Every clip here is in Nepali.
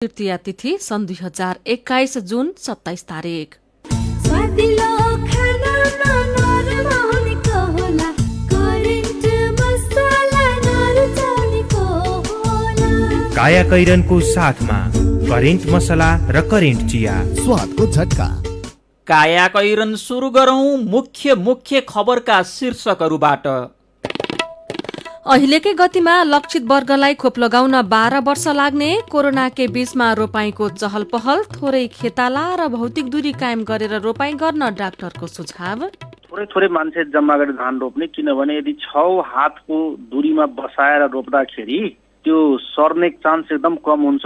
तृतीया तिथि सन् 2021 जुन 27 तारिक। काया कैरनको साथमा करेन्ट मसला र करेन्ट चिया, स्वादको झट्का। काया कैरन सुरु गरौं मुख्य खबरका शीर्षकहरूबाट। अहिलेकै गतिमा लक्षित वर्गलाई खोप लगाउन 12 वर्ष लाग्ने, कोरोनाकै बीचमा रोपाईँको चहल पहल, थोरै खेताला र भौतिक दूरी कायम गरेर रोपाईँ गर्न डाक्टरको सुझाव। थोरै मान्छे जम्मा गरेर धान रोप्ने, किनभने यदि 6 हातको दूरीमा बसाएर रोप्दाखेरि त्यो सर्ने चान्स एकदम कम हुन्छ।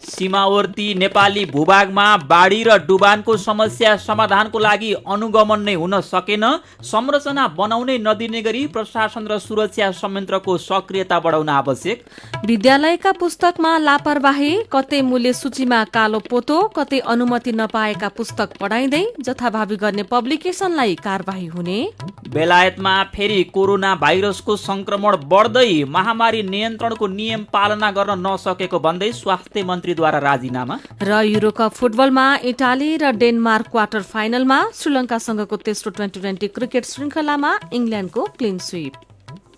सीमावर्ती नेपाली भूभागमा बाढी र डुबानको समस्या समाधानको लागि अनुगमन नै हुन सकेन, संरचना बनाउनै नदिने गरी प्रशासन र सुरक्षा संयन्त्रको सक्रियता बढाउन आवश्यक। विद्यालयका पुस्तकमा लापरवाही, कतै मूल्य सूचीमा कालो पोतो, कतै अनुमति नपाएका पुस्तक पढाइँदै जथाभावी गर्ने पब्लिकेसनलाई कारबाही हुने। बेलायतमा फेरि कोरोना भाइरसको संक्रमण बढ्दै, महामारी नियन्त्रणको नियम पालना गर्न नसकेको भन्दै स्वास्थ्य मन्त्रीद्वारा राजीनामा। र युरोकप फुटबलमा इटाली र डेनमार्क क्वार्टर फाइनलमा, श्रीलङ्कासँगको तेस्रो 2020 क्रिकेट श्रृङ्खलामा इङ्ल्यान्डको क्लिन स्वीप।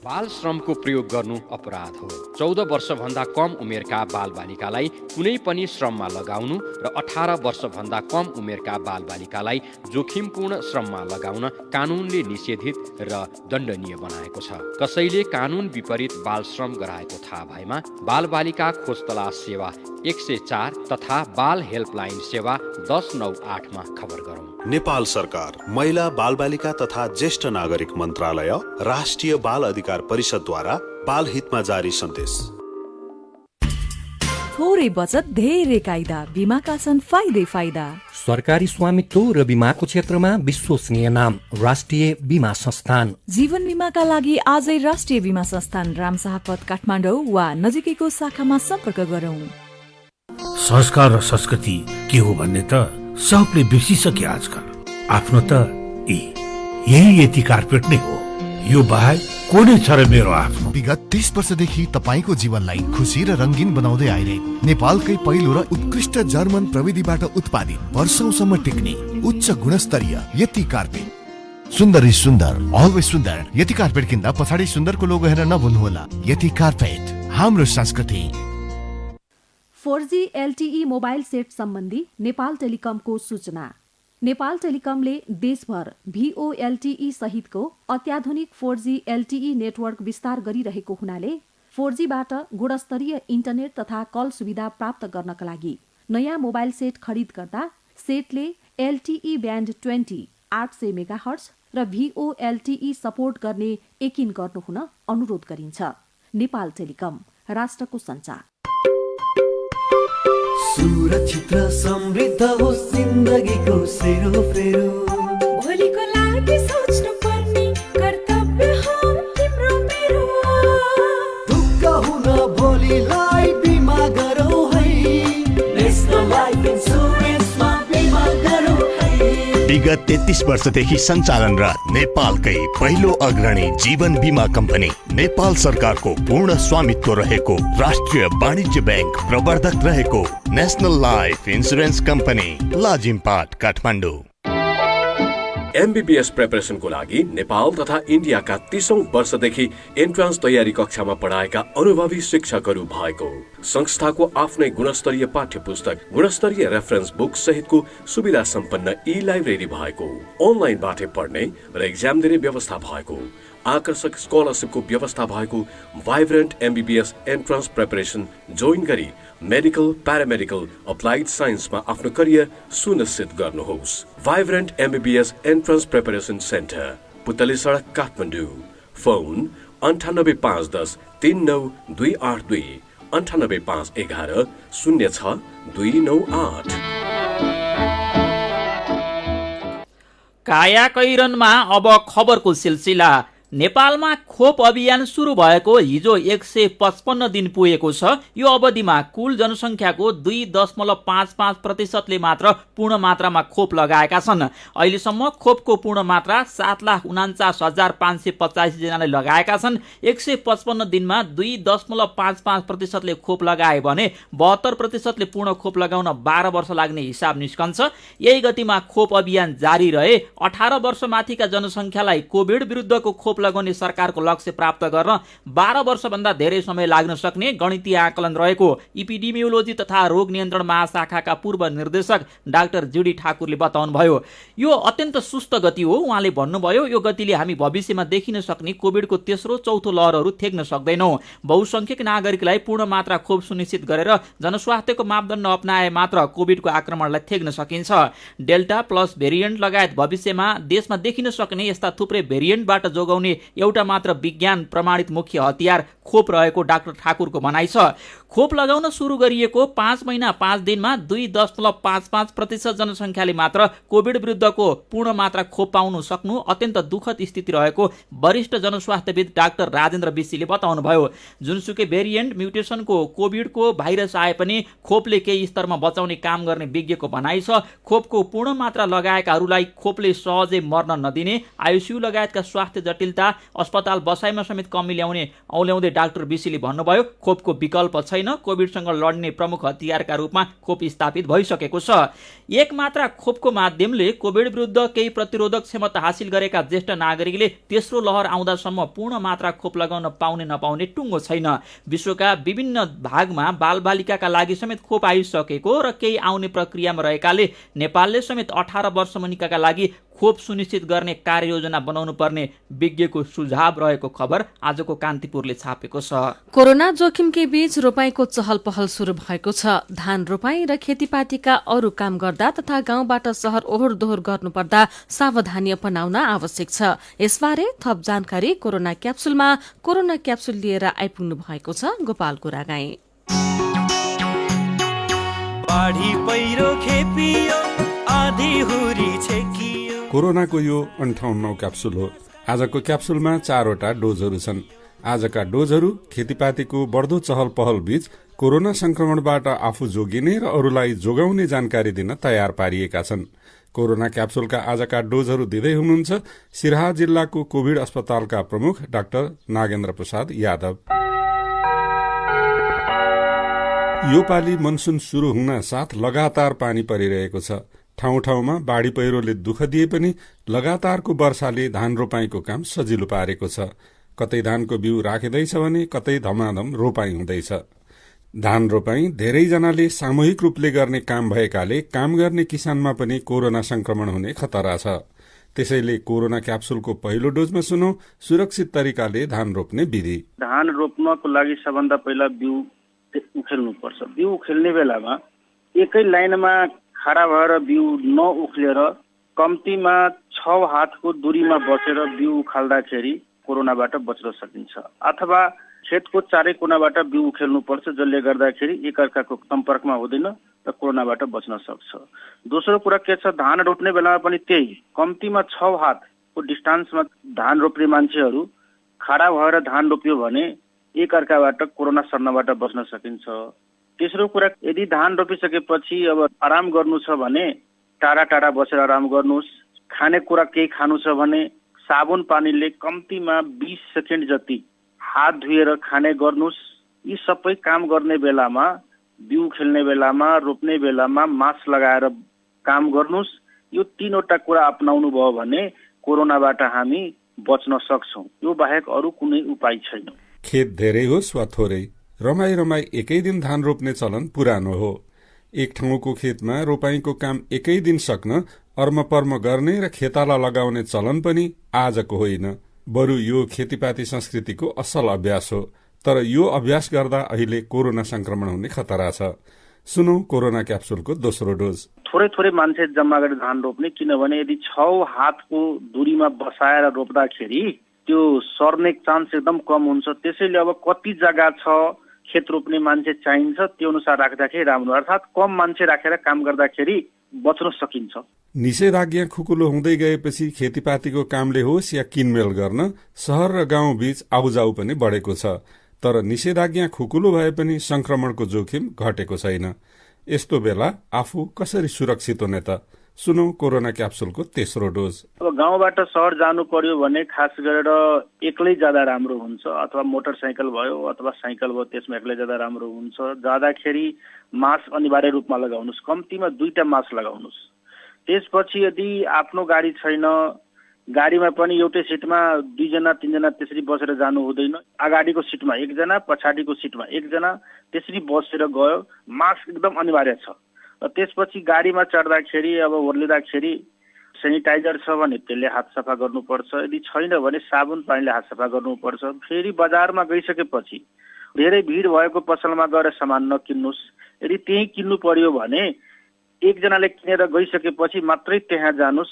बाल श्रमको प्रयोग गर्नु अपराध हो। 14 वर्षभन्दा कम उमेरका बालबालिकालाई कुनै पनि श्रममा लगाउनु र 18 वर्षभन्दा कम उमेरका बालबालिकालाई जोखिमपूर्ण श्रममा लगाउन कानुनले निषेधित र दण्डनीय बनाएको छ। कसैले कानुन विपरीत बाल श्रम गराएको थाहा भएमा बालबालिका खोज तलास सेवा 104 तथा बाल हेल्पलाइन सेवा 1098 मा खबर गरौँ। नेपाल सरकार, महिला बालबालिका तथा ज्येष्ठ नागरिक मन्त्रालय, राष्ट्रिय बाल अधिकार परिषदद्वारा बाल हितमा जारी सन्देश। थोरै बचत धेरै कायदा, बीमाका छन् फाइदा। सरकारी स्वामित्व र बीमाको क्षेत्रमा विश्वसनीय नाम राष्ट्रिय बीमा संस्थान। जीवन बीमाका लागि आजै राष्ट्रिय बीमा संस्थान रामशाहपथ काठमाडौँ वा नजिकैको शाखामा सम्पर्क गरौँ। संस्कार र संस्कृति के हो भन्ने त सबले बिर्सिसके आजकल। आफ्नो त यही यति कार्पेट नै हो, यो बाहेक को नै छ र मेरो आफ्नो। विगत 30 वर्षदेखि तपाईको जीवनलाई खुशी र रंगीन बनाउँदै आइरहेको नेपालकै पहिलो र उत्कृष्ट जर्मन प्रविधिबाट उत्पादित, वर्षौंसम्म टिक्ने उच्च गुणस्तरीय यति कार्पेट। सुन्दर सुन्दर, अलवेज सुन्दर। यति कार्पेट किन्दा पछाडि सुन्दरको लोगो हेरेर नभुल्नुहोला। यति कार्पेट हाम्रो संस्कृति। 4G LTE मोबाइल सेट सम्बन्धी नेपाल टेलिकमको सूचना। नेपाल टेलिकमले देशभर VoLTE सहितको अत्याधुनिक 4G LTE नेटवर्क विस्तार गरिरहेको हुनाले 4Gबाट गुणस्तरीय इन्टरनेट तथा कल सुविधा प्राप्त गर्नका लागि नयाँ मोबाइल सेट खरिद गर्दा सेटले LTE ब्यान्ड 20 800 मेगाहर्ज र VoLTE सपोर्ट गर्ने यकिन गर्नुहुन अनुरोध गरिन्छ। नेपाल टेलिकम, राष्ट्रको सञ्चार। सुरक्षित र समृद्ध हो जिन्दगीको सेरोफेरो। भोलिको लागि सोच्नु पर्ने कर्तव्य हो तिम्रो मेरो। ढुक्क हुन भोलिलाई बिमा गरौ है, नेशनल लाइफ इन्स्योरेन्समा बिमा गरौ है। विगत 33 वर्षदेखि सञ्चालनरत नेपालकै पहिलो अग्रणी जीवन बीमा कम्पनी, नेपाल सरकारको पूर्ण स्वामित्व रहेको राष्ट्रिय वाणिज्य ब्याङ्क प्रवर्धक रहेको national life insurance company, Lazimpat, Kathmandu. MBBS प्रिपरेसनको लागि नेपाल तथा इन्डियाका 30औं वर्षदेखि एन्ट्रान्स तयारी कक्षामा पढाएका अनुभवी शिक्षकहरू भएको संस्थाको आफ्नै गुणस्तरीय पाठ्य पुस्तक, गुणस्तरीय रेफरेन्स बुक सहितको सुविधा सम्पन्न ई-लाइब्रेरी भएको, अनलाइनबाटै पढ्ने र एक्जाम दिने व्यवस्था भएको, आकर्षक स्कलरसिपको व्यवस्था भएको vibrant MBBS entrance preparation join गरी मेडिकल, प्यारामेडिकल, अप्लाइड साइन्समा आफ्नो करियर सुनिश्चित गर्नुहोस्। Vibrant MBBS entrance preparation centre, पुतली सडक, काठमाडौँ। फोन 985110 39282 985111 06298। काया कैरनमा अब खबरको सिलसिला। नेपालमा खोप अभियान सुरु भएको हिजो 155 दिन पुगेको छ। यो अवधिमा कुल जनसङ्ख्याको 2.55% मात्र पूर्ण मात्रामा खोप लगाएका छन्। अहिलेसम्म खोपको पूर्ण मात्रा 7,49,585 जनाले लगाएका छन्। 155 दिनमा 2.55% खोप लगाए भने 72% पूर्ण खोप लगाउन 12 वर्ष लाग्ने हिसाब निस्कन्छ। यही गतिमा खोप अभियान जारी रहे 18 वर्षमाथिका जनसङ्ख्यालाई कोभिड विरुद्धको खोप लगाउने सरकारको लक्ष्य प्राप्त गर्न 12 वर्षभन्दा धेरै समय लाग्न सक्ने गणितीय आकलन रहेको इपिडेमियोलोजी तथा रोग नियन्त्रण महाशाखाका पूर्व निर्देशक डाक्टर जीडी ठाकुरले बताउनुभयो। यो अत्यन्त सुस्त गति हो। उहाँले भन्नुभयो, यो गतिले हामी भविष्यमा देखिन सक्ने कोभिडको तेस्रो चौथो लहरहरू थेक्न सक्दैनौँ। बहुसंख्यक नागरिकलाई पूर्ण मात्रा खोप सुनिश्चित गरेर जनस्वास्थ्यको मापदण्ड अपनाए मात्र कोभिडको आक्रमणलाई थेक्न सकिन्छ। डेल्टा प्लस भेरिएन्ट लगायत भविष्यमा देशमा देखिन सक्ने यस्ता थुप्रै भेरिएन्टबाट जोगाउने एउटा मात्र विज्ञान प्रमाणित मुख्य हतियार खोप रहेको डाक्टर ठाकुरको भनाइ छ। खोप लगाउन सुरु गरिएको 5 महिना 5 दिनमा 2.55% जनसङ्ख्याले मात्र कोभिड विरुद्धको पूर्ण मात्रा खोप पाउनु सक्नु अत्यन्त दुःखद स्थिति रहेको वरिष्ठ जनस्वास्थ्यविद डाक्टर राजेन्द्र विशीले बताउनुभयो। जुनसुकै भेरिएन्ट म्युटेसनको कोभिडको भाइरस आए पनि खोपले केही स्तरमा बचाउने काम गर्ने विज्ञको भनाइ छ। खोपको पूर्ण मात्रा लगाएकाहरूलाई खोपले सहजै मर्न नदिने, आइसियु लगायतका स्वास्थ्य जटिलता, अस्पताल बसाइमा समेत कमी ल्याउने औल्याउँदै डाक्टर विशीले भन्नुभयो, खोपको विकल्प छैन। कोभिडसँग लड्ने प्रमुख हतियारका रूपमा खोप स्थापित भइसकेको छ। एक मात्रा खोपको माध्यमले कोभिड विरुद्ध केही प्रतिरोधक क्षमता हासिल गरेका ज्येष्ठ नागरिकले तेस्रो लहर आउँदासम्म पूर्ण मात्रा खोप लगाउन पाउने नपाउने टुङ्गो छैन। विश्वका विभिन्न भागमा बालबालिकाका लागि समेत खोप आइसकेको र केही आउने प्रक्रियामा रहेकाले नेपालले समेत 18 वर्ष मुनिकाका लागि खोप सुनिश्चित गर्ने कार्ययोजना बनाउनु पर्ने विज्ञको सुझाव रहेको खबर आजको कान्तिपुरले छापेको छ। कोरोना जोखिमकै बीच रोपाईँको चहल पहल शुरू भएको छ। धान रोपाईँ र खेतीपातीका अरू काम गर्दा तथा गाउँबाट शहर ओहोर दोहोर गर्नुपर्दा सावधानी अपनाउन आवश्यक छ। यसबारे थप जानकारी कोरोना क्याप्सुलमा कोरोना क्याप्सुल लिएर आइपुग्नु भएको छ गोपाल गुरागाई। कोरोनाको यो 58औं क्याप्सुल हो। आजको क्याप्सुलमा 4वटा डोजहरू छन्। आजका डोजहरू खेतीपातीको बढ्दो चहल पहल बीच कोरोना संक्रमणबाट आफू जोगिने र अरूलाई जोगाउने जानकारी दिन तयार पारिएका छन्। कोरोना क्याप्सुलका आजका डोजहरू दिँदै हुनुहुन्छ सिराहा जिल्लाको कोभिड अस्पतालका प्रमुख डाक्टर नागेन्द्र प्रसाद यादव। यो पालि मनसुन शुरू हुन साथ लगातार पानी परिरहेको छ। ठाउँ ठाउँमा बाढ़ी पहिरोले दुःख दिए पनि लगातारको वर्षाले धान रोपाईँको काम सजिलो पारेको छ। कतै धानको बिउ राखिँदैछ भने कतै धमाधम रोपाईँ हुँदैछ। धान रोपाईँ धेरैजनाले सामूहिक रूपले गर्ने काम भएकाले काम गर्ने किसानमा पनि कोरोना संक्रमण हुने खतरा छ। त्यसैले कोरोना क्याप्सुलको पहिलो डोजमा सुनौ सुरक्षित तरिकाले धान रोप्ने विधि। धान रोप्नको लागि सबभन्दा पहिला बिउ उखेल्नुपर्छ। बिउ उखेल्ने बेलामा एकै लाइनमा खडा भएर बिउ नउख्लेर कम्तीमा 6 हातको दूरीमा बसेर बिउ उखाल्दाखेरि कोरोनाबाट बच्न सकिन्छ। अथवा खेतको चारै कुनाबाट बिउ उखेल्नुपर्छ, जसले गर्दाखेरि एकअर्काको सम्पर्कमा हुँदैन र कोरोनाबाट बच्न सक्छ। दोस्रो कुरा के छ, धान रोप्ने बेलामा पनि त्यही कम्तीमा 6 हातको डिस्टेन्समा धान रोप्ने मान्छेहरू खडा भएर धान रोप्यो भने एकअर्काबाट कोरोना सर्नबाट बच्न सकिन्छ। तेस्रो कुरा, यदि धान रोपिसकेपछि अब आराम गर्नु छ भने टाढा टाढा बसेर आराम गर्नुहोस्। खानेकुरा केही खानु छ भने साबुन पानीले कम्तीमा 20 सेकेन्ड जति हात धुएर खाने गर्नुहोस्। यी सबै काम गर्ने बेलामा, बिउ खेल्ने बेलामा, रोप्ने बेलामा मास्क लगाएर काम गर्नुहोस्। यो 3वटा कुरा अपनाउनु भयो भने कोरोनाबाट हामी बच्न सक्छौं। यो बाहेक अरू कुनै उपाय छैन। खेत धेरै होस् वा थोरै, रमाई रमाई एकै दिन धान रोप्ने चलन पुरानो हो। एक ठाउँको खेतमा रोपाईँको काम एकै दिन सक्न अर्मपर्म गर्ने र खेताला लगाउने चलन पनि आजको होइन, बरु यो खेतीपाती संस्कृतिको असल अभ्यास हो। तर यो अभ्यास गर्दा अहिले कोरोना संक्रमण हुने खतरा छ। सुनौ कोरोना क्याप्सुलको दोस्रो डोज। थोरै थोरै मान्छे जम्मा गरेर धान रोप्ने, किनभने यदि 6 हातको दूरीमा बसाएर रोप्दाखेरि त्यो सर्ने चान्स एकदम कम हुन्छ। त्यसैले अब कति जग्गा छ, खेत रोप्ने मान्छे चाहिन्छ त्यो अनुसार राख्दाखेरि राम्रो, अर्थात् कम मान्छे राखेर काम गर्दाखेरि बच्न सकिन्छ। निषेधाज्ञा खुकुलो हुँदै गएपछि खेतीपातीको कामले होस् या किनमेल गर्न शहर र गाउँ बीच आउजाउ पनि बढेको छ, तर निषेधाज्ञा खुकुलो भए पनि संक्रमणको जोखिम घटेको छैन। यस्तो बेला आफू कसरी सुरक्षित हुने त? सुनौ कोरोना क्याप्सुलको तेस्रो डोज। अब गाउँबाट शहर जानु पर्यो भने खास गरेर एक्लै जाँदा राम्रो हुन्छ, अथवा मोटरसाइकल भयो अथवा साइकल भयो त्यसमा एक्लै जाँदा राम्रो हुन्छ। जाँदाखेरि मास्क अनिवार्य रूपमा लगाउनुहोस्, कम्तीमा 2टा मास्क लगाउनुहोस्। त्यसपछि यदि आफ्नो गाडी छैन, गाडीमा पनि एउटै सिटमा 2 जना 3 जना त्यसरी बसेर जानु हुँदैन। अगाडिको सिटमा 1 जना, पछाडिको सिटमा 1 जना त्यसरी बसेर गयो, मास्क एकदम अनिवार्य छ। र त्यसपछि गाडीमा चढ्दाखेरि अब ओर्लिँदाखेरि सेनिटाइजर छ भने त्यसले हात सफा गर्नुपर्छ, यदि छैन भने साबुन पानीले हात सफा गर्नुपर्छ। फेरि बजारमा गइसकेपछि धेरै भिड भएको पसलमा गएर सामान नकिन्नुहोस्। यदि त्यही किन्नु पर्यो भने एकजनाले किनेर गइसकेपछि मात्रै त्यहाँ जानुहोस्,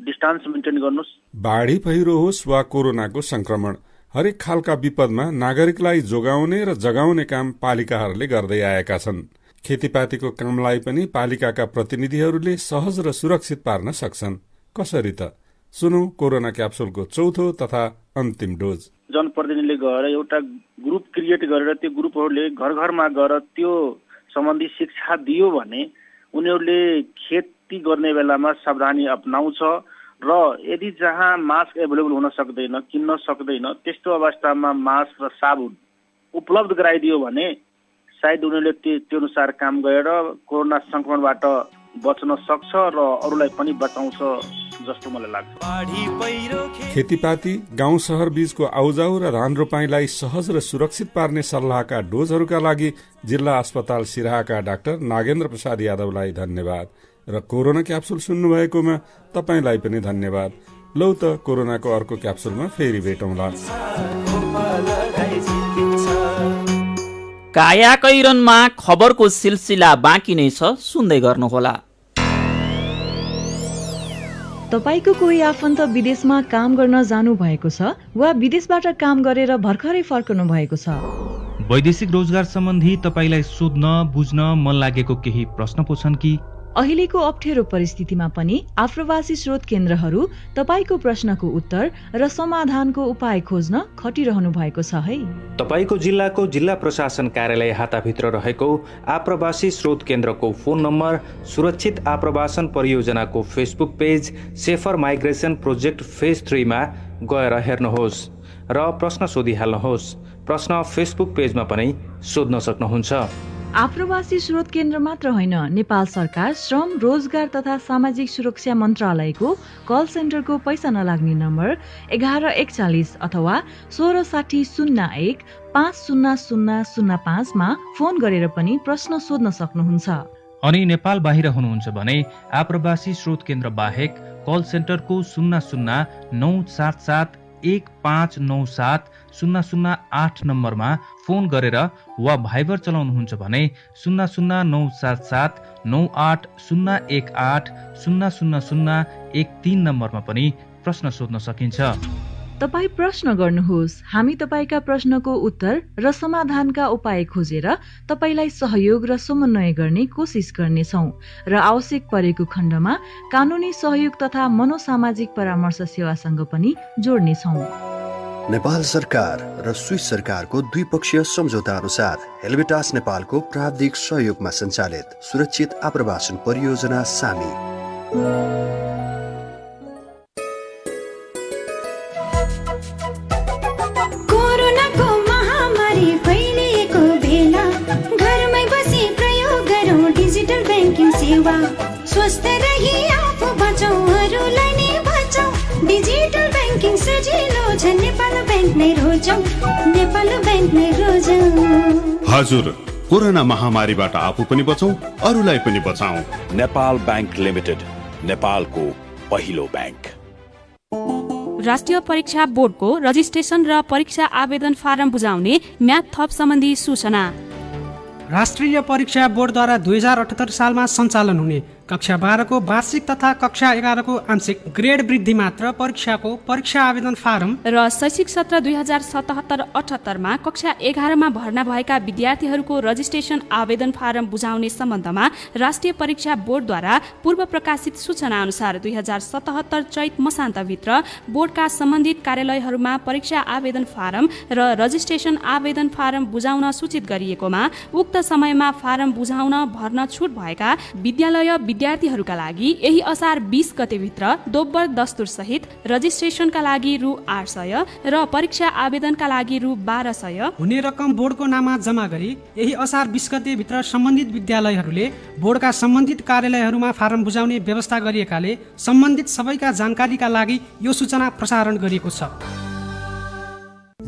डिस्टेन्स मेन्टेन गर्नुहोस्। बाढी पहिरो होस् वा कोरोनाको संक्रमण, हरेक खालका विपदमा नागरिकलाई जोगाउने र जगाउने काम पालिकाहरूले गर्दै आएका छन्। खेतीपातीको कामलाई पनि पालिकाका प्रतिनिधिहरूले सहज र सुरक्षित पार्न सक्छन्। कसरी त? सुनौ कोरोना क्याप्सुलको चौथो तथा अन्तिम डोज। जनप्रतिनिधिले गएर एउटा ग्रुप क्रिएट गरेर त्यो ग्रुपहरूले घर घरमा गएर त्यो सम्बन्धी शिक्षा दियो भने उनीहरूले खेती गर्ने बेलामा सावधानी अपनाउँछ। र यदि जहाँ मास्क एभाइलेबल हुन सक्दैन, किन्न सक्दैन, त्यस्तो अवस्थामा मास्क र साबुन उपलब्ध गराइदियो भने सायद उनीहरूले त्यो अनुसार काम गरेर कोरोना संक्रमणबाट बच्न सक्छ र अरूलाई पनि बचाउँछ जस्तो मलाई लाग्छ। खेतीपाती, गाउँ शहर बीचको आउजाउ र धान रोपाईँलाई सहज र सुरक्षित पार्ने सल्लाहका डोजहरूका लागि जिल्ला अस्पताल सिराहाका डाक्टर नागेन्द्र प्रसाद यादवलाई धन्यवाद र कोरोना क्याप्सुल सुन्नुभएकोमा तपाईलाई पनि धन्यवाद। लौ त कोरोनाको अर्को क्याप्सुलमा फेरि भेटौँला। काया कैरनमा खबरको सिलसिला बाँकी नै छ, सुन्दै गर्नुहोला। तपाईको कोही आफन्त विदेशमा काम गर्न जानु भएको छ वा विदेशबाट काम गरेर भर्खरै फर्कनु भएको छ? वैदेशिक रोजगार सम्बन्धी तपाईलाई सोध्न बुझ्न मन लागेको केही प्रश्न पो छन् कि? अहिलेको अप्ठ्यारो परिस्थितिमा पनि आप्रवासी स्रोत केन्द्रहरू तपाईको प्रश्नको उत्तर र समाधानको उपाय खोज्न खटिरहनु भएको छ है। तपाईको जिल्लाको जिल्ला प्रशासन कार्यालय हाताभित्र रहेको आप्रवासी स्रोत केन्द्रको फोन नम्बर, सुरक्षित आप्रवासन परियोजनाको Facebook page safer migration project phase 3 मा गएर हेर्नुहोस् र प्रश्न सोधिहाल्नुहोस्। प्रश्न फेसबुक पेजमा पनि सोध्न सक्नुहुन्छ। आप्रवासी स्रोत केन्द्र मात्र होइन, नेपाल सरकार श्रम, रोजगार तथा सामाजिक सुरक्षा मन्त्रालयको कल सेन्टरको पैसा नलाग्ने नम्बर 1141 अथवा 1660 01 50005 मा फोन गरेर पनि प्रश्न सोध्न सक्नुहुन्छ। अनि नेपाल बाहिर हुनुहुन्छ भने आप्रवासी स्रोत केन्द्र बाहेक कल सेन्टरको 00 977 1597 008 नम्बरमा फोन गरेर वा भाइबर चलाउनुहुन्छ भने 00977 98 018 00013 नम्बरमा पनि प्रश्न सोध्न सकिन्छ। तपाई प्रश्न गर्नुहोस्, हामी तपाईका प्रश्नको उत्तर र समाधानका उपाय खोजेर तपाईलाई सहयोग र समन्वय गर्ने कोसिस गर्नेछौँ र आवश्यक परेको खण्डमा कानुनी सहयोग तथा मनोसामाजिक परामर्श सेवासँग पनि जोड्नेछौँ। नेपाल सरकार र स्विस सरकारको द्विपक्षीय सम्झौता अनुसार हेल्वेटास नेपालको प्राविधिक सहयोगमा सञ्चालित सुरक्षित आप्रवासन परियोजना सामी। कोरोनाको महामारी फैलिएको बेला घरमै बसी प्रयोग गरौँ डिजिटल ब्याङ्किङ सेवा। स्वस्थ रही आफू बचाउ, अरूलाई नि बचाउ। डिजिटल ब्याङ्किङ सजिलो छ, नेपाल ब्याङ्क नै रोजौँ, नेपाल ब्याङ्क नै रोजौँ। हजुर, कोरोना महामारीबाट आफू पनि बचौँ, अरूलाई पनि बचाऊ। नेपाल ब्याङ्क लिमिटेड, नेपालको पहिलो ब्याङ्क। राष्ट्रिय परीक्षा बोर्डको रजिस्ट्रेसन र परीक्षा आवेदन फारम बुझाउने म्याद थप सम्बन्धी सूचना। राष्ट्रिय परीक्षा बोर्डद्वारा 2078 सालमा सञ्चालन हुने कक्षा 12 को वार्षिक तथा कक्षा 11 को आंशिक ग्रेड वृद्धि मात्र परीक्षाको परीक्षा आवेदन फारम र शैक्षिक सत्र 2077-78 मा कक्षा 11 मा भर्ना भएका विद्यार्थीहरूको रजिस्ट्रेसन आवेदन फारम बुझाउने सम्बन्धमा राष्ट्रिय परीक्षा बोर्डद्वारा पूर्व प्रकाशित सूचना अनुसार 2077 चैत मसान्तभित्र बोर्डका सम्बन्धित कार्यालयहरूमा परीक्षा आवेदन फारम र रजिस्ट्रेसन आवेदन फारम बुझाउन सूचित गरिएकोमा उक्त समयमा फारम बुझाउन भर्न छुट भएका विद्यालय विद्यार्थीहरूका लागि यही असार 20 गतेभित्र दोब्बर दस्तुर सहित रजिस्ट्रेसनका लागि रु 800 र परीक्षा आवेदनका लागि रु 1200 हुने रकम बोर्डको नाममा जम्मा गरी यही असार 20 गतेभित्र सम्बन्धित विद्यालयहरूले बोर्डका सम्बन्धित कार्यालयहरूमा फारम बुझाउने व्यवस्था गरिएकाले सम्बन्धित सबैका जानकारीका लागि यो सूचना प्रसारण गरिएको छ।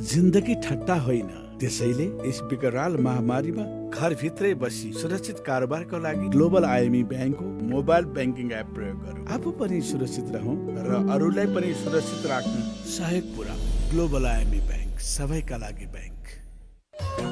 जिन्दगी ठट्टा होइन, त्यसैले यस विकराल महामारीमा घरभित्रै बसी सुरक्षित कारोबारको लागि ग्लोबल आइएमई ब्याङ्कको मोबाइल ब्याङ्किङ एप प्रयोग गरौँ। आफू पनि सुरक्षित रहौं र अरूलाई पनि सुरक्षित राख्न सहयोग पुर्याऊ। ग्लोबल आइएमई ब्याङ्क, सबैका लागि ब्याङ्क।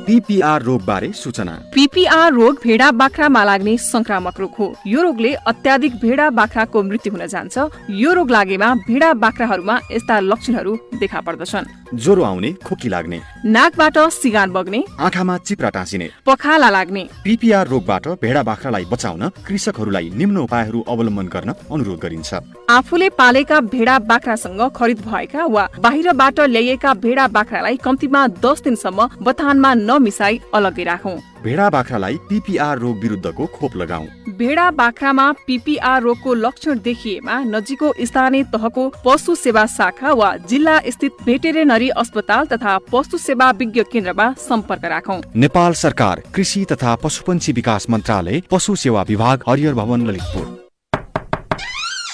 पीपीआर रोग बारे सूचना। पीपीआर रोग भेडा बाख्रामा लाग्ने संक्रामक रोग हो। यो रोगले अत्याधिक भेडा बाख्राको मृत्यु हुन जान्छ। यो रोग लागेमा भेडा बाख्राहरूमा यस्ता लक्षणहरू देखा पर्दछन्: ज्वरो आउने, खोकी लाग्ने, नाकबाट सिगान बग्ने, आँखामा चिप्रा टाँसिने, पखाला लाग्ने। पीपीआर रोगबाट भेडा बाख्रालाई बचाउन कृषकहरूलाई निम्न उपायहरू अवलम्बन गर्न अनुरोध गरिन्छ। आफूले पालेका भेडा बाख्रासँग खरिद भएका वा बाहिरबाट ल्याइएका भेडा बाख्रालाई कम्तीमा 10 दिनसम्म बथानमा नमिसाई अलग्गै राखौं। भेडा बाख्रालाई पीपीआर रोग विरुद्धको खोप लगाऊ। भेडा बाख्रामा पीपीआर रोगको लक्षण देखिएमा नजिकको स्थानीय तहको पशु सेवा शाखा वा जिल्ला स्थित भेटेरिनरी अस्पताल तथा पशु सेवा विज्ञ केन्द्रमा सम्पर्क राखौं। नेपाल सरकार कृषि तथा पशुपन्छी विकास मन्त्रालय, पशु सेवा विभाग, हरियर भवन, ललितपुर।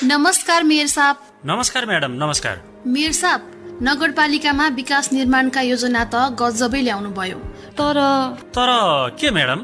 नमस्कार मेयर साहब। नमस्कार म्याडम, नमस्कार। मेयर साहब, नगरपालिकामा विकास निर्माणका योजना त गजबै ल्याउनु भयो, तर के म्याडम,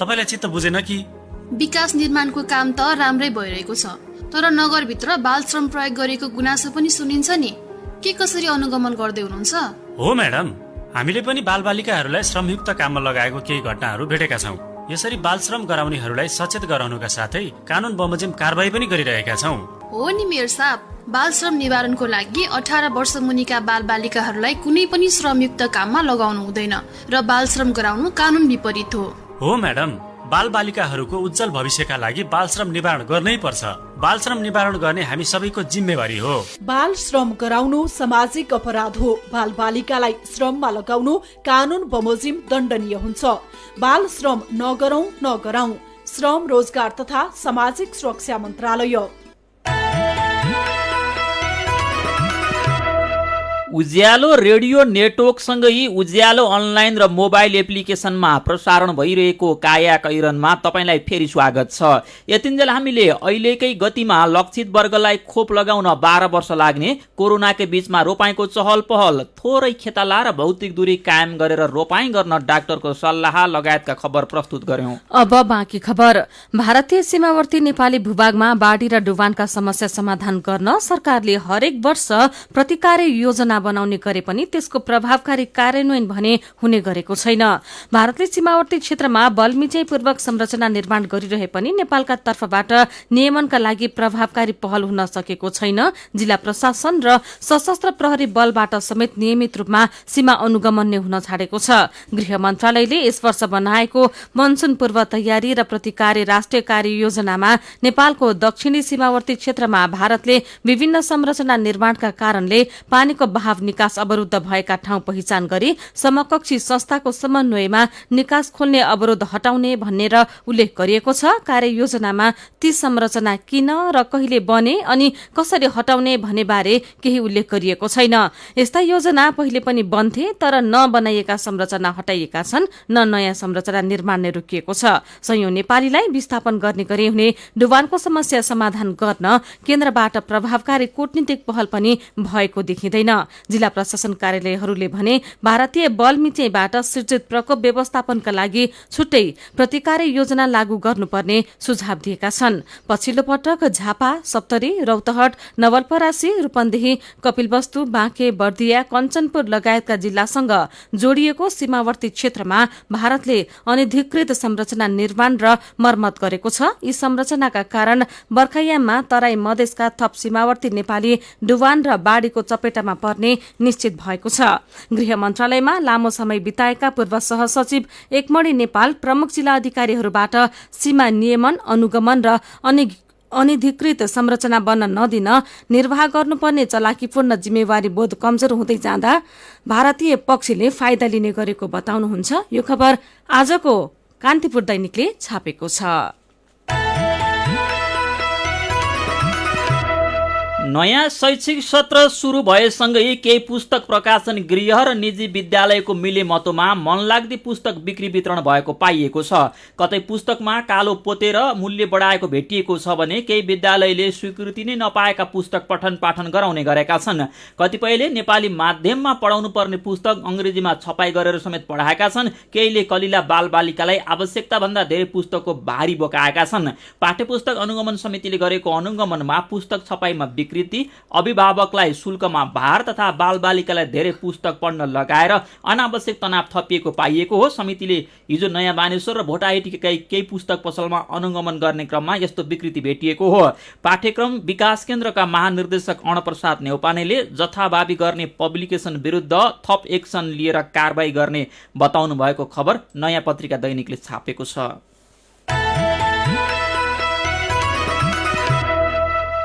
तपाईलाई चित्त बुझेन कि? विकास निर्माणको काम त राम्रै भइरहेको छ, तर नगरभित्र बाल श्रम प्रयोग गरेको गुनासो पनि सुनिन्छ नि। के कसरी अनुगमन गर्दै हुनुहुन्छ? हो म्याडम, हामीले पनि बालबालिकाहरूलाई श्रमयुक्त काममा लगाएको केही घटनाहरू भेटेका छौँ। यसरी बाल श्रम गराउनेहरूलाई सचेत गराउनुका साथै कानून बमोजिम कारबाही पनि गरिरहेका छौँ। हो नि मेयर साहब, बाल श्रम निवारणको लागि 18 वर्ष मुनिका बाल बालिकाहरूलाई कुनै पनि श्रमयुक्त काममा लगाउनु हुँदैन र बाल श्रम गराउनु कानून विपरीत हो म्याडम, बाल बालिकाहरूको उज्जवल भविष्यका लागि बाल श्रम निवारण गर्नै पर्छ। बाल श्रम निवारण गर्ने हामी सबैको जिम्मेवारी हो। बाल श्रम गराउनु सामाजिक अपराध हो। बाल बालिकालाई श्रममा लगाउनु कानून बमोजिम दण्डनीय हुन्छ। बाल श्रम नगरौं। श्रम, रोजगार तथा सामाजिक सुरक्षा मन्त्रालय। उज्यालो रेडियो नेटवर्कसँगै उज्यालो अनलाइन र मोबाइल एप्लिकेसनमा प्रसारण भइरहेको काया कैरनमा तपाईँलाई फेरि स्वागत छ। यतिन्जेल हामीले अहिलेकै गतिमा लक्षित वर्गलाई खोप लगाउन 12 वर्ष लाग्ने, कोरोनाकै बीचमा रोपाईँको चहल पहल, थोरै खेताला र भौतिक दूरी कायम गरेर रोपाईँ गर्न डाक्टरको सल्लाह लगायतका खबर प्रस्तुत गर्यौं। अब बाँकी खबर। भारतीय सीमावर्ती नेपाली भूभागमा बाढी र डुबानका समस्या समाधान गर्न सरकारले हरेक वर्ष प्रतिकारी योजना बनाउने गरे पनि त्यसको प्रभावकारी कार्यान्वयन भने हुने गरेको छैन। भारतले सीमावर्ती क्षेत्रमा बलमिचयपूर्वक संरचना निर्माण गरिरहे पनि नेपालका तर्फबाट नियमनका लागि प्रभावकारी पहल हुन सकेको छैन। जिल्ला प्रशासन र सशस्त्र प्रहरी बलबाट समेत नियमित रूपमा सीमा अनुगमन नै हुन छाडेको छ। गृह मन्त्रालयले यस वर्ष बनाएको मनसुन पूर्व तयारी र प्रतिकारी राष्ट्रिय कार्य योजनामा नेपालको दक्षिणी सीमावर्ती क्षेत्रमा भारतले विभिन्न संरचना निर्माणका कारणले पानीको बहाव निकास अवरुद्ध भएका ठाउँ पहिचान गरी समकक्षी संस्थाको समन्वयमा निकास खोल्ने अवरोध हटाउने भनेर उल्लेख गरिएको छ। कार्ययोजनामा ती संरचना किन र कहिले बने अनि कसरी हटाउने भन्ने बारे केही उल्लेख गरिएको छैन। यस्ता योजना पहिले पनि बन्थे, तर नबनाइएका संरचना हटाइएका छन्, न नयाँ संरचना निर्माण नै रोकिएको छ। संयौं नेपालीलाई विस्थापन गर्ने गरी हुने डुबानको समस्या समाधान गर्न केन्द्रबाट प्रभावकारी कूटनीतिक पहल पनि भएको देखिँदैन। जिल्ला प्रशासन कार्यालयहरूले भने भारतीय बल मिचेबाट सृजित प्रकोप व्यवस्थापनका लागि छुट्टै प्रतिकार योजना लागू गर्नुपर्ने सुझाव दिएका छन्। पछिल्लो पटक झापा, सप्तरी, रौतहट, नवलपरासी, रूपन्देही, कपिलवस्तु, बाँके, बर्दिया, कञ्चनपुर लगायतका जिल्लासँग जोडिएको सीमावर्ती क्षेत्रमा भारतले अनधिकृत संरचना निर्माण र मर्मत गरेको छ। यी संरचनाका कारण बर्खायाममा तराई मधेसका थप सीमावर्ती नेपाली डुबान र बाढ़ीको चपेटामा पर्ने निश्चित भएको छ। गृह मन्त्रालयमा लामो समय बिताएका पूर्व सहसचिव एकमणि नेपाल प्रमुख जिल्ला अधिकारीहरूबाट सीमा नियमन, अनुगमन र अनधिकृत संरचना बन्न नदिन निर्वाह गर्नुपर्ने चलाकीपूर्ण जिम्मेवारी बोध कमजोर हुँदै जाँदा भारतीय पक्षले फाइदा लिने गरेको बताउनुहुन्छ। यो खबर आजको कान्तिपुर दैनिकले छापेको छ। नयाँ शैक्षिक सत्र सुरु भएसँगै केही पुस्तक प्रकाशन गृह र निजी विद्यालयको मिलेमतोमा मनलाग्दी पुस्तक बिक्री वितरण भएको पाइएको छ। कतै पुस्तकमा कालो पोतेर मूल्य बढाएको भेटिएको छ भने केही विद्यालयले स्वीकृति नै नपाएका पुस्तक पठन पाठन गराउने गरेका छन्। कतिपयले नेपाली माध्यममा पढाउनु पर्ने पुस्तक अङ्ग्रेजीमा छपाई गरेर समेत पढाएका छन्। केहीले कलिला बालबालिकालाई आवश्यकताभन्दा धेरै पुस्तकको भारी बोकाएका छन्। पाठ्यपुस्तक अनुगमन समितिले गरेको अनुगमनमा पुस्तक छपाईमा विकृति, अभिभावकलाई शुल्कमा भार तथा बालबालिकालाई धेरै पुस्तक पढ्न लगाएर अनावश्यक तनाव थपिएको पाइएको हो। समितिले हिजो नयाँ बानेश्वर र भोटाइटीका केही पुस्तक पसलमा अनुगमन गर्ने क्रममा यस्तो विकृति भेटिएको हो। पाठ्यक्रम विकास केन्द्रका महानिर्देशक अणप्रसाद नेउपानेले जथाभावी गर्ने पब्लिकेसन विरुद्ध थप एक्सन लिएर कारबाही गर्ने बताउनु भएको खबर नयाँ पत्रिका दैनिकले छापेको छ।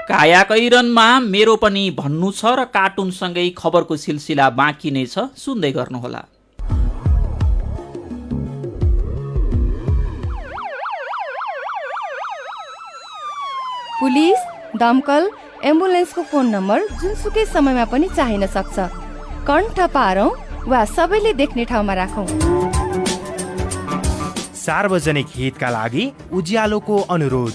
कायाकैरनमा मेरो पनि भन्नु छ र कार्टुनसँगै खबरको सिलसिला बाँकी नै छ, सुन्दै गर्नुहोला। पुलिस, दमकल, एम्बुलेन्सको फोन नम्बर जुनसुकै समयमा पनि चाहिन सक्छ। कण्ठ पारौं वा सबैले देख्ने ठाउँमा राखौं। सार्वजनिक हितका लागि उज्यालोको अनुरोध।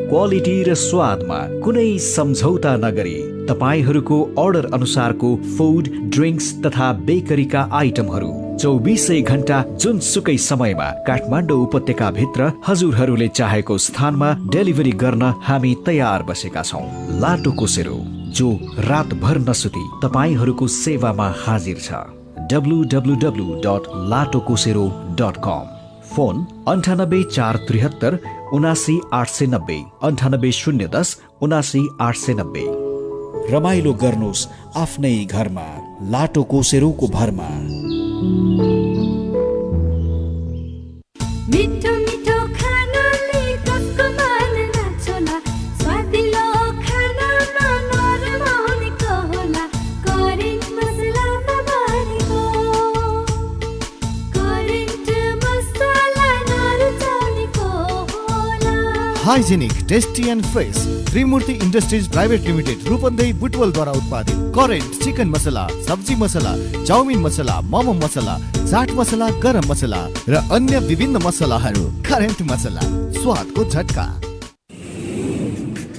क्वालिटी र स्वादमा कुनै सम्झौता नगरी तपाईहरूको अर्डर अनुसारको फूड, ड्रिंक्स तथा बेकरीका आइटमहरू 24 घण्टा जुनसुकै समयमा काठमाडौँ उपत्यका भित्र हजुरहरूले चाहेको स्थानमा डेलिभरी गर्न हामी तयार बसेका छौँ। लाटो कोसेरो, जो रातभर नसुती तपाईहरूको सेवामा हाजिर छ। www.latokosero.com। फोन 98 473 79 890 98 010 79 890। रमाइलो गर्नुहोस् आफ्नै घरमा लाटो कोसेरोको भरमा। मिठो मिठो खानाले कसको मन नाच्ला, स्वादिलो खानामा नरम हुनेको होला, करेन्ट मसला नभरेको, करेन्ट मसला नरुचाउनेको होला। Hygienic, tasty and fresh Trimurti industries private limited Rupandehi बुटवलद्वारा उत्पादित करेन्ट चिकन मसला, सब्जी मसला, चाउमिन मसला, मोमो मसला, चाट मसला, गरम मसला र अन्य विभिन्न मसलाहरू। करेन्ट मसला, स्वादको झट्का।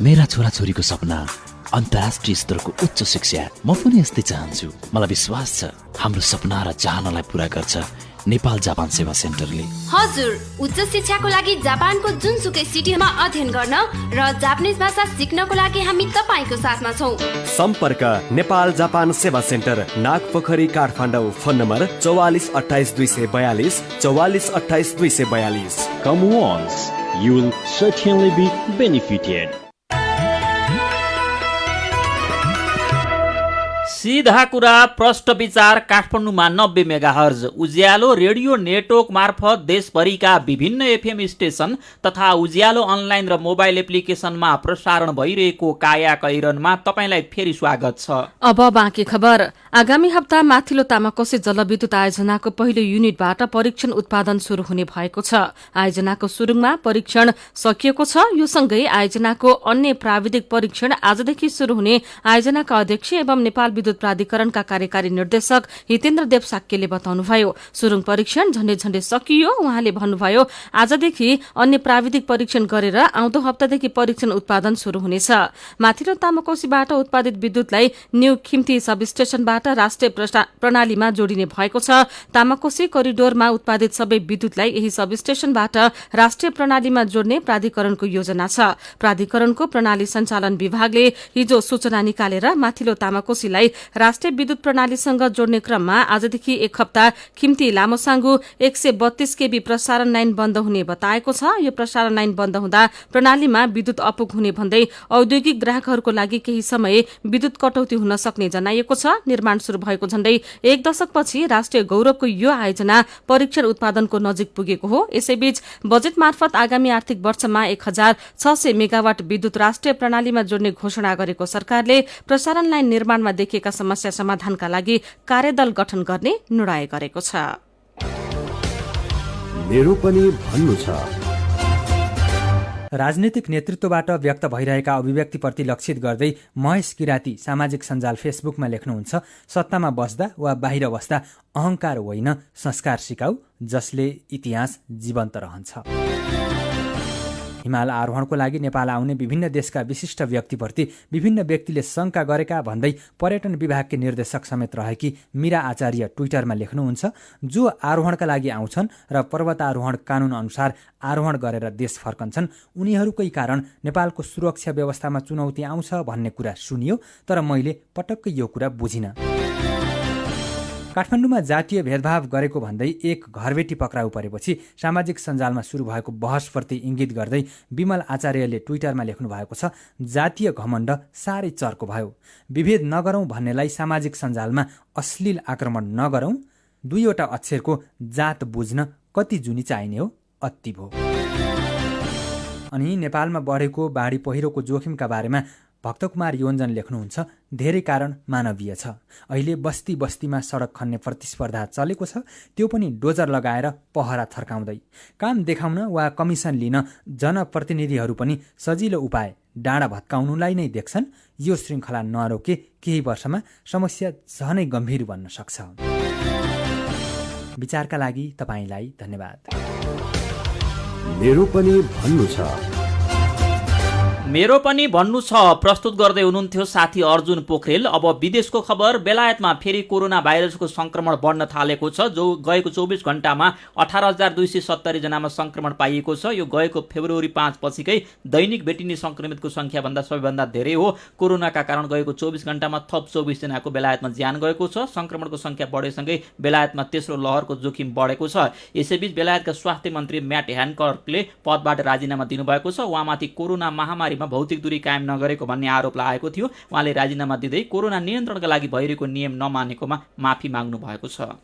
मेरा छोराछोरीको सपना अन्तर्राष्ट्रिय स्तरको उच्च शिक्षा। म पनि यस्तै चाहन्छु। मलाई विश्वास छ हाम्रो सपना र चाहनालाई पूरा गर्छ नेपाल जापान सेवा सेन्टरले। हजुर, उच्च शिक्षाको लागि जापानको जुनसुकै सिटीमा अध्ययन गर्न र जापानिज भाषा सिक्नको लागि हामी तपाईको साथमा छौं। सम्पर्क नेपाल जापान सेवा centre, Nagpokhari, Kathmandu. Phone number 44 28 242 44 28 242। Come once, you will certainly be benefited. सीधा कुरा, प्रष्ट विचार, काठमाडौँमा 90 मेगाहर्ज उज्यालो रेडियो नेटवर्क मार्फत देशभरिका विभिन्न एफएम स्टेशन तथा उज्यालो अनलाइन र मोबाइल एप्लिकेशनमा प्रसारण भइरहेको काया कैरनमा तपाईलाई फेरि स्वागत छ। अब बाँकी खबर। आगामी हप्ता माथिल्लो तामाकोसी जलविद्युत आयोजनाको पहिलो युनिटबाट परीक्षण उत्पादन शुरू हुने भएको छ। आयोजनाको सुरुङमा परीक्षण सकिएको छ। यो सँगै आयोजनाको अन्य प्राविधिक परीक्षण आजदेखि शुरू हुने आयोजनाका अध्यक्ष एवं नेपाल विद्युत विद्युत प्राधिकरणका कार्यकारी निर्देशक हितेन्द्र देव साक्यले बताउनुभयो। सुरुङ परीक्षण झण्डै सकियो। उहाँले भन्नुभयो आजदेखि अन्य प्राविधिक परीक्षण गरेर आउँदो हप्तादेखि परीक्षण उत्पादन शुरू हुनेछ। माथिल्लो तामाकोसीबाट उत्पादित विद्युतलाई न्यू खिम्ती सब स्टेशनबाट राष्ट्रिय प्रणालीमा जोडिने भएको छ। तामाकोसी कोरिडोरमा उत्पादित सबै विद्युतलाई यही सब स्टेशनबाट राष्ट्रिय प्रणालीमा जोड्ने प्राधिकरणको योजना छ। प्राधिकरणको प्रणाली सञ्चालन विभागले हिजो सूचना निकालेर माथिल्लो तामाकोसीलाई राष्ट्रिय विद्युत प्रणालीसँग जोड्ने क्रममा आजदेखि एक हप्ता खिम्ती लामोसाङ्गु 132 केबी प्रसारण लाइन बन्द हुने बताएको छ। यो प्रसारण लाइन बन्द हुँदा प्रणालीमा विद्युत अपुग हुने भन्दै औद्योगिक ग्राहकहरूको लागि केही समय विद्युत कटौती हुन सक्ने जनाइएको छ। निर्माण शुरू भएको झण्डै एक दशकपछि राष्ट्रिय गौरवको यो आयोजना परीक्षण उत्पादनको नजिक पुगेको हो। यसैबीच बजेट मार्फत आगामी आर्थिक वर्षमा 1600 मेगावाट विद्युत राष्ट्रिय प्रणालीमा जोड्ने घोषणा गरेको सरकारले प्रसारण लाइन निर्माणमा देखिएका समस्या समाधानका लागि कार्यदल गठन गर्ने निर्णय गरेको छ। मेरो पनि भन्नु छ। राजनीतिक नेतृत्वबाट व्यक्त भइरहेका अभिव्यक्तिप्रति लक्षित गर्दै महेश किराती सामाजिक सञ्जाल फेसबुकमा लेख्नुहुन्छ, सत्तामा बस्दा वा बाहिर बस्दा अहंकार होइन संस्कार सिकाऊ, जसले इतिहास जीवन्त रहन्छ। हिमाल आरोहणको लागि नेपाल आउने विभिन्न देशका विशिष्ट व्यक्तिप्रति विभिन्न व्यक्तिले शंका गरेका भन्दै पर्यटन विभागकी निर्देशक समेत रहेकी मीरा आचार्य ट्विटरमा लेख्नुहुन्छ, जो आरोहणका लागि आउँछन् र पर्वतारोहण कानून अनुसार आरोहण गरेर देश फर्कन्छन्, उनीहरूकै कारण नेपालको सुरक्षा व्यवस्थामा चुनौती आउँछ भन्ने कुरा सुनियो, तर मैले पटक्कै यो कुरा बुझिन। काठमाडौँमा जातीय भेदभाव गरेको भन्दै एक घरबेटी पक्राउ परेपछि सामाजिक सञ्जालमा सुरु भएको बहसप्रति इङ्गित गर्दै विमल आचार्यले ट्विटरमा लेख्नु भएको छ, जातीय घमण्ड साह्रै चर्को भयो। विभेद नगरौं भन्नेलाई सामाजिक सञ्जालमा अश्लील आक्रमण नगरौं। दुईवटा अक्षरको जात बुझ्न कति जुनी चाहिने हो, अति भो। अनि नेपालमा बढेको बाढी पहिरोको जोखिमका बारेमा भक्तकुमार योन्जन लेख्नुहुन्छ, धेरै कारण मानवीय छ। अहिले बस्ती बस्तीमा सडक खन्ने प्रतिस्पर्धा चलेको छ, त्यो पनि डोजर लगाएर पहरा थर्काउँदै। काम देखाउन वा कमिसन लिन जनप्रतिनिधिहरू पनि सजिलो उपाय डाँडा भत्काउनुलाई नै देख्छन्। यो श्रृङ्खला नरोके केही वर्षमा समस्या झनै गम्भीर बन्न सक्छ। विचारका लागि तपाईलाई धन्यवाद। मेरो पनि भन्नु छ। मेरो पनि भन्नु छ प्रस्तुत गर्दै हुनुहुन्थ्यो साथी अर्जुन पोखरेल। अब विदेशको खबर। बेलायतमा फेरि कोरोना भाइरसको संक्रमण बढ्न थालेको छ, जो गएको 24 घण्टामा 18,270 जनामा संक्रमण पाइएको छ। यो गएको फेब्रुअरी 5 पछिकै दैनिक भेटिने संक्रमितको संख्या भन्दा सबैभन्दा धेरै हो। कोरोनाका कारण गएको 24 घण्टामा थप 24 जनाको बेलायतमा ज्यान गएको छ। संक्रमणको संख्या बढेसँगै बेलायतमा तेस्रो लहरको जोखिम बढेको छ। यसैबीच बेलायतका स्वास्थ्य मन्त्री म्याट ह्यानकर्कले पदबाट राजीनामा दिनुभएको छ। उहाँमाथि कोरोना महामारी भौतिक दूरी कायम नगरेको भन्ने आरोप लागेको थियो। उहाँले राजीनामा दिँदै कोरोना नियन्त्रणका लागि भइरहेको नियम नमानेकोमा माफी माग्नु भएको छ।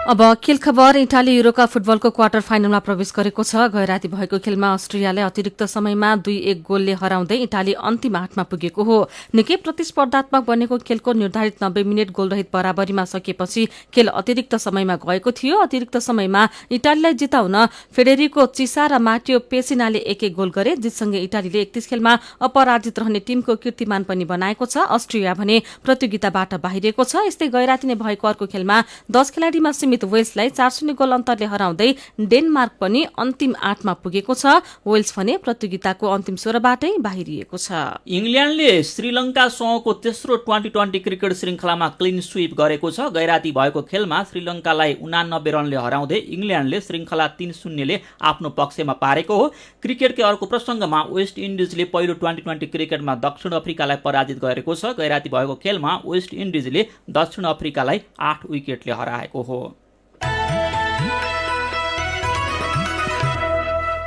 अब खेल खबर। इटाली युरोकप फुटबलको क्वार्टर फाइनलमा प्रवेश गरेको छ। गए राति भएको खेलमा अस्ट्रियालाई अतिरिक्त समयमा 2-1 गोलले हराउँदै इटाली अन्तिम 8मा पुगेको हो। निकै प्रतिस्पर्धात्मक बनेको खेलको निर्धारित 90 मिनट गोलरहित बराबरीमा सकेपछि खेल अतिरिक्त समयमा गएको थियो। अतिरिक्त समयमा इटालीलाई जिताउन फेडेरिको चिसा र माटियो पेसिनाले 1-1 गोल गरे। जितसँगै इटालीले 31 खेलमा अपराजित रहने टिमको कीर्तिमान पनि बनाएको छ। अस्ट्रिया भने प्रतियोगिताबाट बाहिरिएको छ। यस्तै गए राति नै भएको अर्को खेलमा 10 खेलाडीमा वेल्सलाई 4-0 गोल अन्तरले हराउँदै डेनमार्क पनि अन्तिम 8मा पुगेको छ। वेल्स भने प्रतियोगिताको अन्तिम 16बाटै बाहिरिएको छ। इङ्ल्यान्डले श्रीलङ्कासँगको तेस्रो 2020 क्रिकेट श्रृङ्खलामा क्लिन स्वीप गरेको छ। गैराती भएको खेलमा श्रीलङ्कालाई 89 रनले हराउँदै इङ्ल्यान्डले श्रृङ्खला 3-0 ले आफ्नो पक्षमा पारेको हो। क्रिकेटकै अर्को प्रसङ्गमा वेस्ट इन्डिजले पहिलो 2020 क्रिकेटमा दक्षिण अफ्रिकालाई पराजित गरेको छ। गैराती भएको खेलमा वेस्ट इन्डिजले दक्षिण अफ्रिकालाई 8 विकेटले हराएको हो।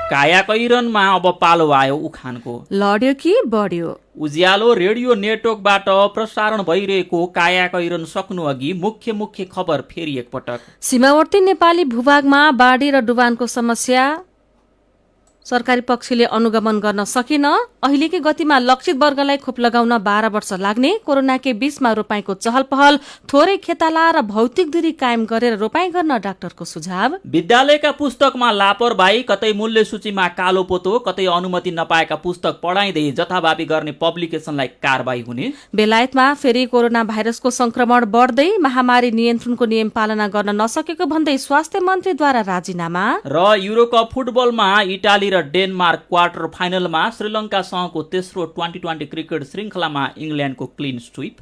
कायाकैरनमा अब पालो आयो उखानको। लड्यो कि बढ्यो। उज्यालो रेडियो नेटवर्कबाट प्रसारण भइरहेको कायाकैरन सक्नु अघि मुख्य खबर फेरि एकपटक। सीमावर्ती नेपाली भूभागमा बाढी र डुबानको समस्या सरकारी पक्षले अनुगमन गर्न सकेन। अहिलेकै गतिमा लक्षित वर्गलाई खोप लगाउन 12 वर्ष लाग्ने, कोरोनाकै बीचमा रोपाईँको चहल पहल, थोरै खेताला र भौतिक दूरी कायम गरेर रोपाईँ गर्न डाक्टरको सुझाव। विद्यालयका पुस्तकमा लापरवाही, कतै मूल्य सूचीमा कालो पोतो, कतै अनुमति नपाएका पुस्तक पढाइँदै जथाभावी गर्ने पब्लिकेसनलाई कारबाही हुने। बेलायतमा फेरि कोरोना भाइरसको संक्रमण बढ्दै, महामारी नियन्त्रणको नियम पालना गर्न नसकेको भन्दै स्वास्थ्य मन्त्रीद्वारा राजीनामा। र युरोकप फुटबलमा इटाली र डेनमार्क क्वार्टर फाइनलमा, श्रीलङ्कासँगको तेस्रो 2020 क्रिकेट श्रृङ्खलामा इङ्ल्यान्डको क्लिन स्वीप।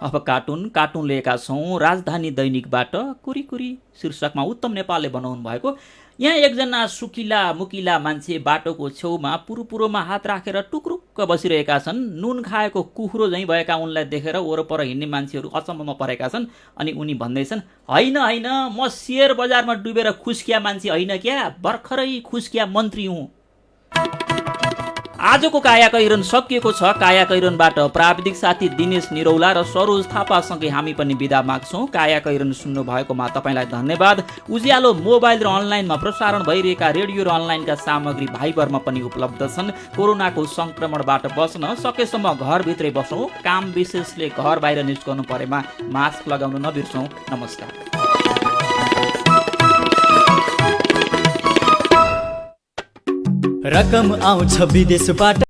अब कार्टुन लिएका छौँ राजधानी दैनिकबाट। कुरी शीर्षकमा उत्तम नेपालले बनाउनु भएको। यहाँ एकजना सुकिला मुकिला मान्छे बाटोको छेउमा पुरोमा हात राखेर टुक्रुक्क बसिरहेका छन्। नुन खाएको कुखुरो झैँ भएका उनलाई देखेर वरपर हिँड्ने मान्छेहरू अचम्ममा परेका छन्। अनि उनी भन्दैछन्, होइन म शेयर बजारमा डुबेर खुस्किया मान्छे होइन क्या, भर्खरै खुस्किया मन्त्री हुँ। आजको काया कैरन सकिएको छ। काया कैरनबाट प्राविधिक साथी दिनेश निरौला र सरोज थापासँगै हामी पनि बिदा माग्छौँ। काया कैरन सुन्नु भएकोमा तपाईँलाई धन्यवाद। उज्यालो मोबाइल र अनलाइनमा प्रसारण भइरहेका रेडियो र अनलाइनका सामग्री भाइबरमा पनि उपलब्ध छन्। कोरोनाको संक्रमणबाट बच्न सकेसम्म घरभित्रै बसौँ। काम विशेषले घर बाहिर निस्कनु परेमा मास्क लगाउन नबिर्सौँ। नमस्कार। रकम आउँछ विदेशबाट